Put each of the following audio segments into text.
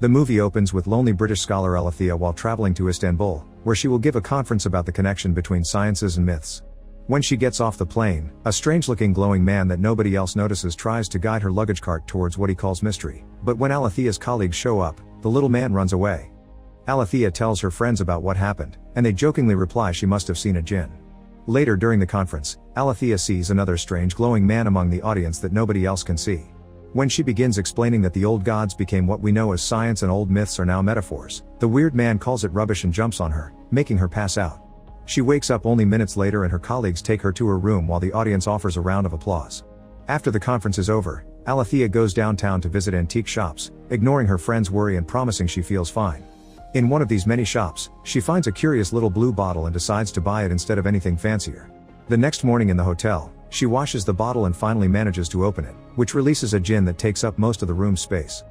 The movie opens with lonely British scholar Alethea while traveling to Istanbul, where she will give a conference about the connection between sciences and myths. When she gets off the plane, a strange-looking glowing man that nobody else notices tries to guide her luggage cart towards what he calls mystery, but when Alethea's colleagues show up, the little man runs away. Alethea tells her friends about what happened, and they jokingly reply she must have seen a jinn. Later during the conference, Alethea sees another strange glowing man among the audience that nobody else can see. When she begins explaining that the old gods became what we know as science and old myths are now metaphors, the weird man calls it rubbish and jumps on her, making her pass out. She wakes up only minutes later and her colleagues take her to her room while the audience offers a round of applause. After the conference is over, Alethea goes downtown to visit antique shops, ignoring her friends' worry and promising she feels fine. In one of these many shops, she finds a curious little blue bottle and decides to buy it instead of anything fancier. The next morning in the hotel, she washes the bottle and finally manages to open it, which releases a jinn that takes up most of the room's space.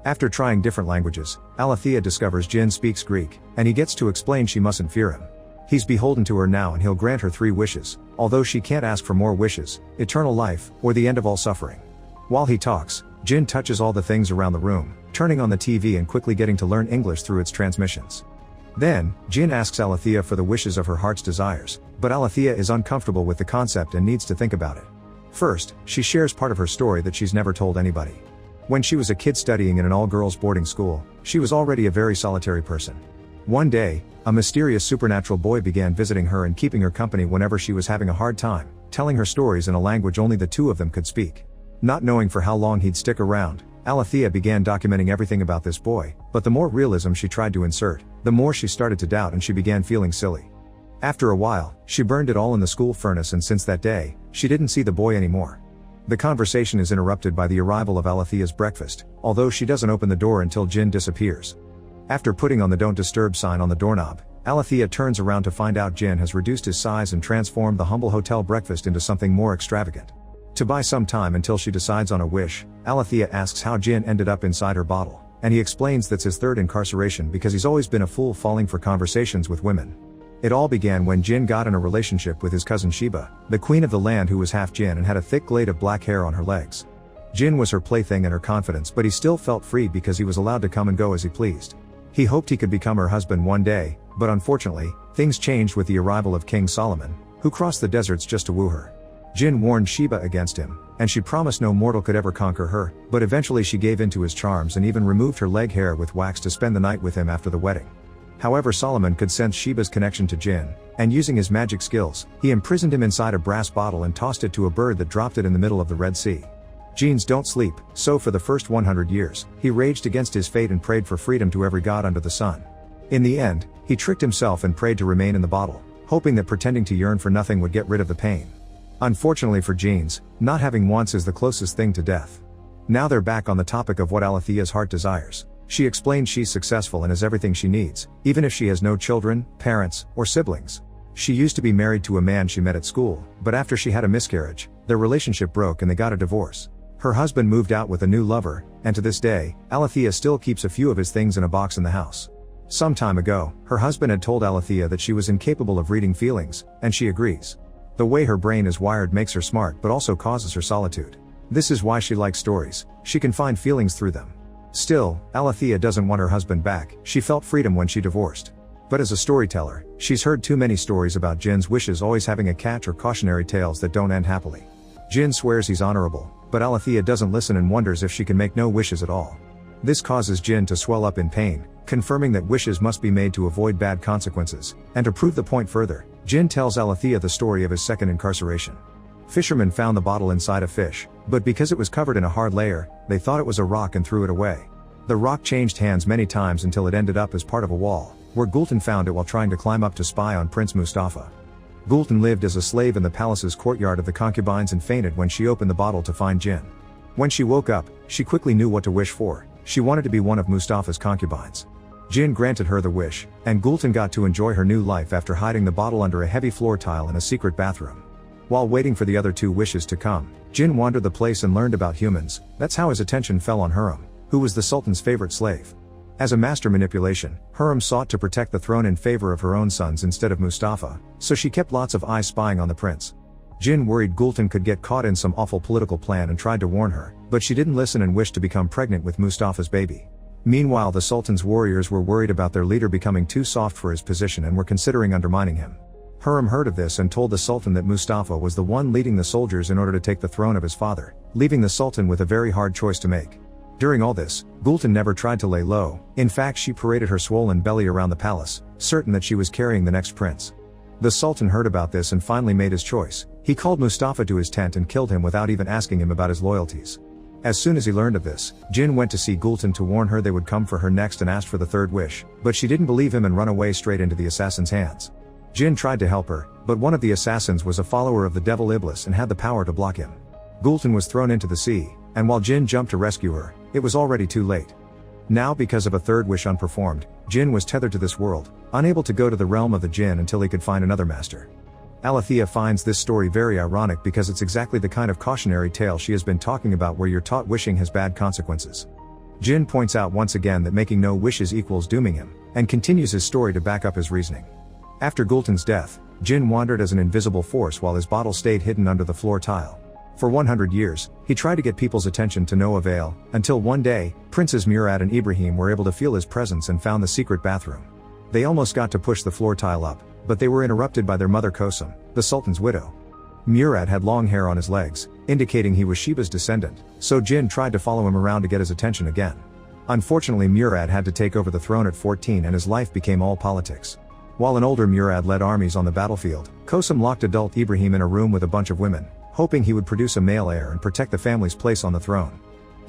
After trying different languages, Alethea discovers Jinn speaks Greek, and he gets to explain she mustn't fear him. He's beholden to her now and he'll grant her 3 wishes, although she can't ask for more wishes: eternal life, or the end of all suffering. While he talks, Jinn touches all the things around the room, turning on the TV and quickly getting to learn English through its transmissions. Then, Jinn asks Alethea for the wishes of her heart's desires, but Alethea is uncomfortable with the concept and needs to think about it. First, she shares part of her story that she's never told anybody. When she was a kid studying in an all-girls boarding school, she was already a very solitary person. One day, a mysterious supernatural boy began visiting her and keeping her company whenever she was having a hard time, telling her stories in a language only the 2 of them could speak. Not knowing for how long he'd stick around, Alethea began documenting everything about this boy, but the more realism she tried to insert, the more she started to doubt and she began feeling silly. After a while, she burned it all in the school furnace and since that day, she didn't see the boy anymore. The conversation is interrupted by the arrival of Alethea's breakfast, although she doesn't open the door until Jinn disappears. After putting on the "Don't Disturb" sign on the doorknob, Alethea turns around to find out Jinn has reduced his size and transformed the humble hotel breakfast into something more extravagant. To buy some time until she decides on a wish, Alethea asks how Jinn ended up inside her bottle, and he explains that's his 3rd incarceration because he's always been a fool falling for conversations with women. It all began when Jinn got in a relationship with his cousin Sheba, the queen of the land who was half Jinn and had a thick glade of black hair on her legs. Jinn was her plaything and her confidence, but he still felt free because he was allowed to come and go as he pleased. He hoped he could become her husband one day, but unfortunately, things changed with the arrival of King Solomon, who crossed the deserts just to woo her. Jinn warned Sheba against him, and she promised no mortal could ever conquer her, but eventually she gave in to his charms and even removed her leg hair with wax to spend the night with him after the wedding. However, Solomon could sense Sheba's connection to Jinn, and using his magic skills, he imprisoned him inside a brass bottle and tossed it to a bird that dropped it in the middle of the Red Sea. Jinns don't sleep, so for the first 100 years, he raged against his fate and prayed for freedom to every god under the sun. In the end, he tricked himself and prayed to remain in the bottle, hoping that pretending to yearn for nothing would get rid of the pain. Unfortunately for Jinns, not having wants is the closest thing to death. Now they're back on the topic of what Alethea's heart desires. She explains she's successful and has everything she needs, even if she has no children, parents, or siblings. She used to be married to a man she met at school, but after she had a miscarriage, their relationship broke and they got a divorce. Her husband moved out with a new lover, and to this day, Alethea still keeps a few of his things in a box in the house. Some time ago, her husband had told Alethea that she was incapable of reading feelings, and she agrees. The way her brain is wired makes her smart but also causes her solitude. This is why she likes stories, she can find feelings through them. Still, Alethea doesn't want her husband back, she felt freedom when she divorced. But as a storyteller, she's heard too many stories about Jinn's wishes always having a catch or cautionary tales that don't end happily. Jinn swears he's honorable, but Alethea doesn't listen and wonders if she can make no wishes at all. This causes Jinn to swell up in pain, confirming that wishes must be made to avoid bad consequences, and to prove the point further, Jinn tells Alethea the story of his 2nd incarceration. Fishermen found the bottle inside a fish, but because it was covered in a hard layer, they thought it was a rock and threw it away. The rock changed hands many times until it ended up as part of a wall, where Gultan found it while trying to climb up to spy on Prince Mustafa. Gultan lived as a slave in the palace's courtyard of the concubines and fainted when she opened the bottle to find Jinn. When she woke up, she quickly knew what to wish for. She wanted to be one of Mustafa's concubines. Jinn granted her the wish, and Gultan got to enjoy her new life after hiding the bottle under a heavy floor tile in a secret bathroom. While waiting for the other 2 wishes to come, Jinn wandered the place and learned about humans. That's how his attention fell on Hurrem, who was the Sultan's favorite slave. As a master manipulation, Hurrem sought to protect the throne in favor of her own sons instead of Mustafa, so she kept lots of eyes spying on the prince. Jinn worried Gultan could get caught in some awful political plan and tried to warn her, but she didn't listen and wished to become pregnant with Mustafa's baby. Meanwhile, the Sultan's warriors were worried about their leader becoming too soft for his position and were considering undermining him. Hurrem heard of this and told the Sultan that Mustafa was the one leading the soldiers in order to take the throne of his father, leaving the Sultan with a very hard choice to make. During all this, Gultan never tried to lay low. In fact, she paraded her swollen belly around the palace, certain that she was carrying the next prince. The Sultan heard about this and finally made his choice. He called Mustafa to his tent and killed him without even asking him about his loyalties. As soon as he learned of this, Jinn went to see Gultan to warn her they would come for her next and asked for the third wish, but she didn't believe him and run away straight into the assassin's hands. Jinn tried to help her, but one of the assassins was a follower of the devil Iblis and had the power to block him. Gultan was thrown into the sea, and while Jinn jumped to rescue her, it was already too late. Now, because of a third wish unperformed, Jinn was tethered to this world, unable to go to the realm of the Jinn until he could find another master. Alethea finds this story very ironic because it's exactly the kind of cautionary tale she has been talking about, where you're taught wishing has bad consequences. Jinn points out once again that making no wishes equals dooming him, and continues his story to back up his reasoning. After Gultan's death, Jinn wandered as an invisible force while his bottle stayed hidden under the floor tile. For 100 years, he tried to get people's attention to no avail, until one day, Princes Murad and Ibrahim were able to feel his presence and found the secret bathroom. They almost got to push the floor tile up, but they were interrupted by their mother Kosum, the Sultan's widow. Murad had long hair on his legs, indicating he was Sheba's descendant, so Jinn tried to follow him around to get his attention again. Unfortunately, Murad had to take over the throne at 14 and his life became all politics. While an older Murad led armies on the battlefield, Kosum locked adult Ibrahim in a room with a bunch of women, hoping he would produce a male heir and protect the family's place on the throne.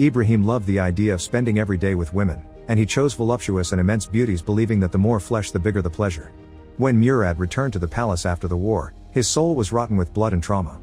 Ibrahim loved the idea of spending every day with women, and he chose voluptuous and immense beauties, believing that the more flesh the bigger the pleasure. When Murad returned to the palace after the war, his soul was rotten with blood and trauma.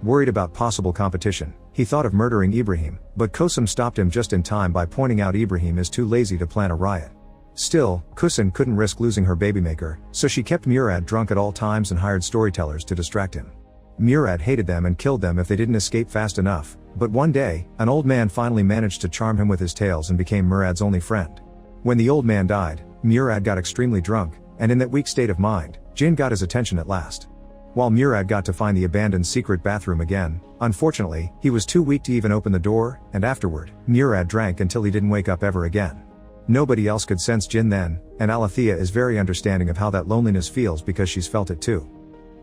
Worried about possible competition, he thought of murdering Ibrahim, but Kosum stopped him just in time by pointing out Ibrahim is too lazy to plan a riot. Still, Kosum couldn't risk losing her babymaker, so she kept Murad drunk at all times and hired storytellers to distract him. Murad hated them and killed them if they didn't escape fast enough, but one day, an old man finally managed to charm him with his tales and became Murad's only friend. When the old man died, Murad got extremely drunk, and in that weak state of mind, Jinn got his attention at last. While Murad got to find the abandoned secret bathroom again, unfortunately, he was too weak to even open the door, and afterward, Murad drank until he didn't wake up ever again. Nobody else could sense Jinn then, and Alethea is very understanding of how that loneliness feels because she's felt it too.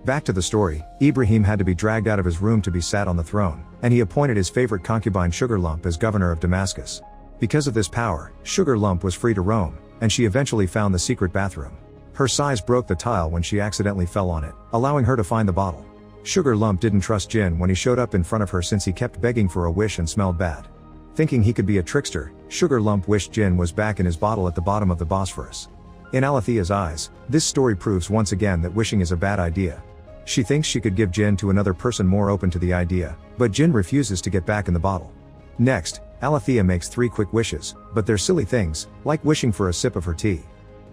Back to the story, Ibrahim had to be dragged out of his room to be sat on the throne, and he appointed his favorite concubine Sugar Lump as governor of Damascus. Because of this power, Sugar Lump was free to roam, and she eventually found the secret bathroom. Her size broke the tile when she accidentally fell on it, allowing her to find the bottle. Sugar Lump didn't trust Jinn when he showed up in front of her since he kept begging for a wish and smelled bad. Thinking he could be a trickster, Sugar Lump wished Jinn was back in his bottle at the bottom of the Bosphorus. In Alethea's eyes, this story proves once again that wishing is a bad idea. She thinks she could give Jinn to another person more open to the idea, but Jinn refuses to get back in the bottle. Next, Alethea makes 3 quick wishes, but they're silly things, like wishing for a sip of her tea.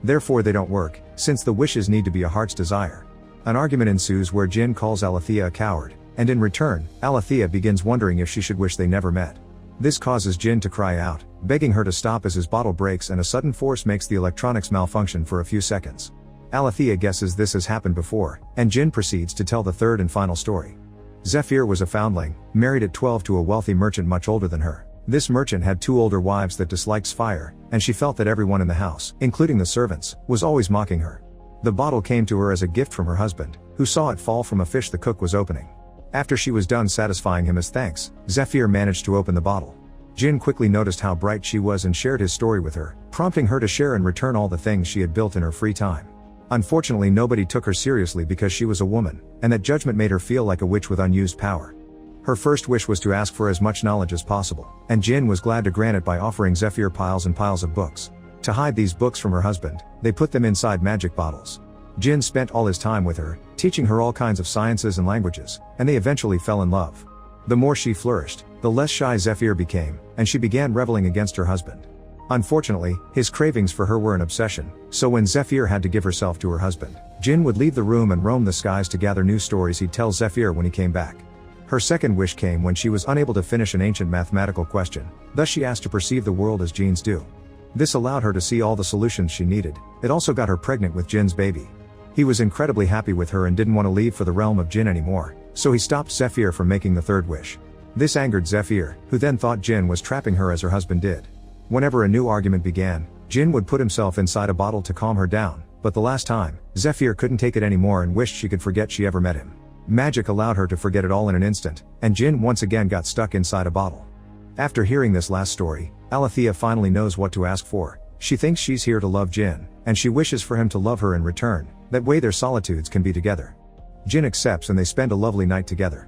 Therefore they don't work, since the wishes need to be a heart's desire. An argument ensues where Jinn calls Alethea a coward, and in return, Alethea begins wondering if she should wish they never met. This causes Jinn to cry out, begging her to stop as his bottle breaks and a sudden force makes the electronics malfunction for a few seconds. Alethea guesses this has happened before, and Jinn proceeds to tell the third and final story. Zephyr was a foundling, married at 12 to a wealthy merchant much older than her. This merchant had 2 older wives that disliked fire, and she felt that everyone in the house, including the servants, was always mocking her. The bottle came to her as a gift from her husband, who saw it fall from a fish the cook was opening. After she was done satisfying him as thanks, Zephyr managed to open the bottle. Jinn quickly noticed how bright she was and shared his story with her, prompting her to share in return all the things she had built in her free time. Unfortunately, nobody took her seriously because she was a woman, and that judgment made her feel like a witch with unused power. Her first wish was to ask for as much knowledge as possible, and Jinn was glad to grant it by offering Zephyr piles and piles of books. To hide these books from her husband, they put them inside magic bottles. Jinn spent all his time with her, teaching her all kinds of sciences and languages, and they eventually fell in love. The more she flourished, the less shy Zephyr became, and she began reveling against her husband. Unfortunately, his cravings for her were an obsession, so when Zephyr had to give herself to her husband, Jinn would leave the room and roam the skies to gather new stories he'd tell Zephyr when he came back. Her second wish came when she was unable to finish an ancient mathematical question, thus she asked to perceive the world as genes do. This allowed her to see all the solutions she needed. It also got her pregnant with Jinn's baby. He was incredibly happy with her and didn't want to leave for the realm of Jinn anymore, so he stopped Zephyr from making the third wish. This angered Zephyr, who then thought Jinn was trapping her as her husband did. Whenever a new argument began, Jin would put himself inside a bottle to calm her down, but the last time, Zephyr couldn't take it anymore and wished she could forget she ever met him. Magic allowed her to forget it all in an instant, and Jin once again got stuck inside a bottle. After hearing this last story, Alethea finally knows what to ask for. She thinks she's here to love Jin, and she wishes for him to love her in return, that way their solitudes can be together. Jin accepts and they spend a lovely night together.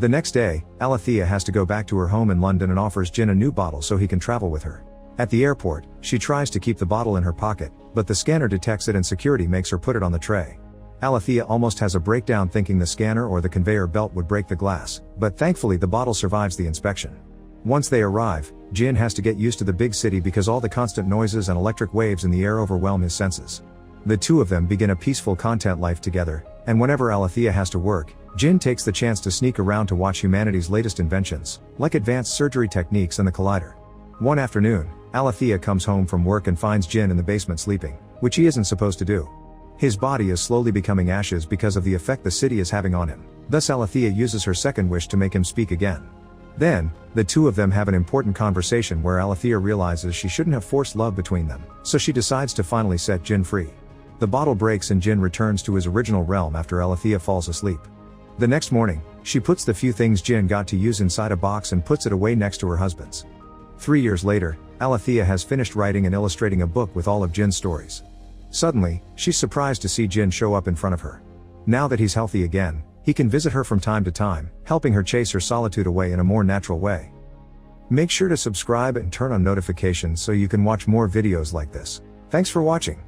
The next day, Alethea has to go back to her home in London and offers Jin a new bottle so he can travel with her. At the airport, she tries to keep the bottle in her pocket, but the scanner detects it and security makes her put it on the tray. Alethea almost has a breakdown thinking the scanner or the conveyor belt would break the glass, but thankfully the bottle survives the inspection. Once they arrive, Jin has to get used to the big city because all the constant noises and electric waves in the air overwhelm his senses. The two of them begin a peaceful content life together, and whenever Alethea has to work, Jin takes the chance to sneak around to watch humanity's latest inventions, like advanced surgery techniques and the collider. One afternoon, Alethea comes home from work and finds Jin in the basement sleeping, which he isn't supposed to do. His body is slowly becoming ashes because of the effect the city is having on him. Thus Alethea uses her second wish to make him speak again. Then, the two of them have an important conversation where Alethea realizes she shouldn't have forced love between them, so she decides to finally set Jin free. The bottle breaks and Jin returns to his original realm after Alethea falls asleep. The next morning, she puts the few things Jin got to use inside a box and puts it away next to her husband's. 3 years later, Alethea has finished writing and illustrating a book with all of Jin's stories. Suddenly, she's surprised to see Jin show up in front of her. Now that he's healthy again, he can visit her from time to time, helping her chase her solitude away in a more natural way. Make sure to subscribe and turn on notifications so you can watch more videos like this. Thanks for watching.